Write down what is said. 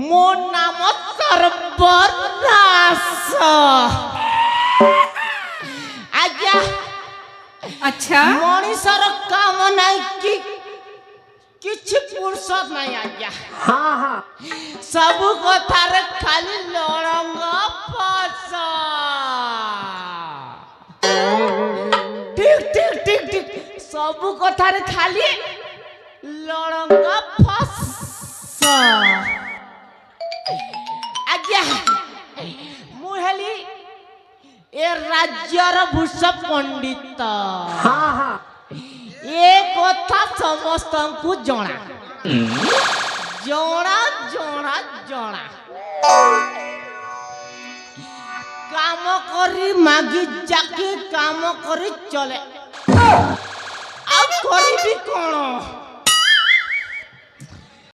ମୋ ନାମ ସର୍ବନାଶ। ଆଜ୍ଞା अच्छा ମଣିଷର କାମ ନାହିଁ କି କିଛି ଫୁର୍ସତ ନାହିଁ ଆଜ୍ଞା। हाँ हाँ ସବୁ କଥାରେ ଖାଲି ଲଳଙ୍ଗ ଫସ। ଠିକ ଠିକ ଠିକ ଠିକ ସବୁ କଥାରେ ଖାଲି ଲଳଙ୍ଗ ଫସ। ଆଜ୍ଞା ମୁଁ ହେଲି ଏ ରାଜ୍ୟର ଭୂଷ ପଣ୍ଡିତ। हाँ हाँ ଏ କଥା ସମସ୍ତଙ୍କୁ ଜଣା ଜଣା ଜଣା ଜଣା। କାମ କରି ମାଗି ଯାକି କାମ କରି ଚଲେ ଆଉ କରିବି କଣ?